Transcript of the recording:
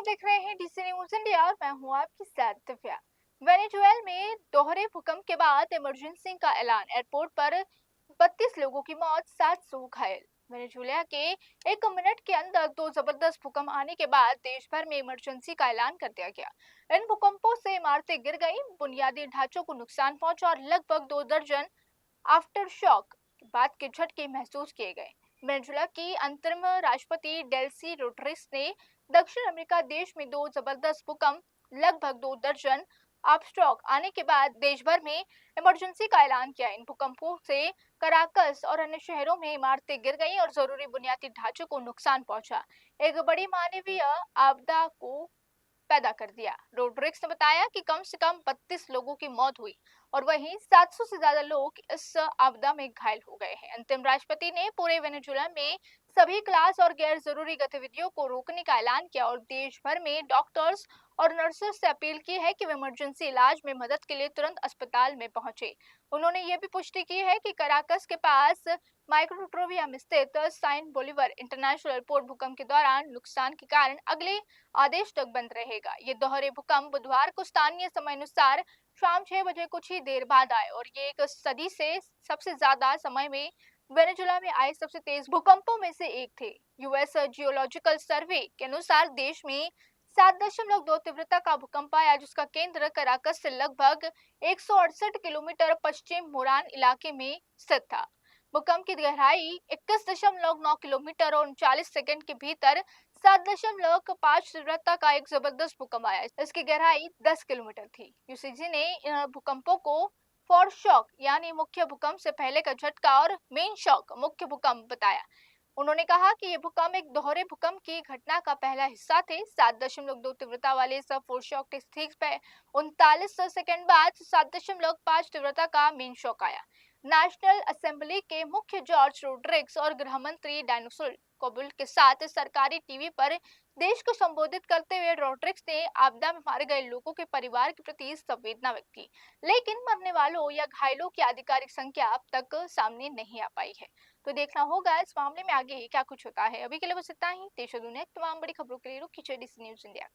आप देख रहे हैं डीसी न्यूज इंडिया और मैं हूं आपके साथ दिव्या। वेनेजुएला में दोहरे भूकंप के बाद इमरजेंसी का ऐलान, एयरपोर्ट पर 32 लोगों की मौत, 700 घायल। वेनेजुएला के एक मिनट के अंदर दो जबरदस्त भूकंप आने के बाद देश भर में इमरजेंसी का ऐलान कर दिया गया। इन भूकंपों से इमारतें गिर गईं, बुनियादी ढांचों को नुकसान पहुंचा और लगभग 2 दर्जन आफ्टर शॉक बाद के झटके महसूस किए गए। वेनेजुएला की अंतरिम राष्ट्रपति डेल्सी रोड्रिग्स ने दक्षिण अमेरिका देश में दो जबरदस्त भूकंप, लगभग 2 दर्जन अपस्ट्रोक आने के बाद देश भर में इमरजेंसी का ऐलान किया। इन भूकंपों से कराकस और अन्य शहरों में इमारतें गिर गईं और जरूरी बुनियादी ढांचों को नुकसान पहुंचा, एक बड़ी मानवीय आपदा को पैदा कर दिया। रोड्रिग्स ने बताया कि कम से कम 32 लोगों की मौत हुई और वहीं 700 से ज्यादा लोग इस आपदा में घायल हो गए हैं। अंतिम राष्ट्रपति ने पूरे वेनेजुएला में सभी क्लास और गैर जरूरी गतिविधियों को रोकने का ऐलान किया और देश भर में डॉक्टर्स और नर्सेस से अपील की है कि वे इमरजेंसी इलाज में मदद के लिए तुरंत अस्पताल में पहुंचे। उन्होंने ये भी पुष्टि की है कि कराकस के पास माइक्रोटोविया में स्थित साइन बोलीवर इंटरनेशनल एयरपोर्ट भूकंप के दौरान नुकसान के कारण अगले आदेश तक बंद रहेगा। ये दोहरे भूकंप बुधवार को स्थानीय समय अनुसार शाम 6 बजे कुछ ही देर बाद आए और ये एक सदी से सबसे ज्यादा समय में वेनेजुएला में आए सबसे तेज भूकंपों में से एक थे। यूएस जियोलॉजिकल सर्वे के अनुसार देश में 7.2 तीव्रता का भूकंप आया, जिसका केंद्र कराकस से लगभग 168 किलोमीटर पश्चिम मोरान इलाके में स्थित था। भूकंप की गहराई 21.9 किलोमीटर और 39 सेकंड के भीतर 7.5 तीव्रता का एक जबरदस्त भूकंप आया। इसकी गहराई 10 किलोमीटर थी। यूसीजी ने इन भूकंपों को फॉर शॉक यानी मुख्य भूकंप से पहले का झटका और मेन शॉक मुख्य भूकंप बताया। उन्होंने कहा कि ये भूकंप एक दोहरे भूकंप की घटना का पहला हिस्सा थे। 7.2 तीव्रता वाले इस फोर शॉक टेस्ट पे 39 सेकंड बाद 7.5 तीव्रता का मेन शॉक आया। नेशनल असेंबली के मुख्य जॉर्ज रोड्रिग्स और गृह मंत्री डायनोसुल कोबुल के साथ सरकारी टीवी पर देश को संबोधित करते हुए रोड्रिग्स ने आपदा में मारे गए लोगों के परिवार के प्रति संवेदना व्यक्त की, लेकिन मरने वालों या घायलों की आधिकारिक संख्या अब तक सामने नहीं आ पाई है। तो देखना होगा इस मामले में आगे क्या कुछ होता है। अभी के लिए बस इतना ही। देश और दुनिया की तमाम बड़ी खबरों के लिए रुक कीजिए डीसी न्यूज इंडिया।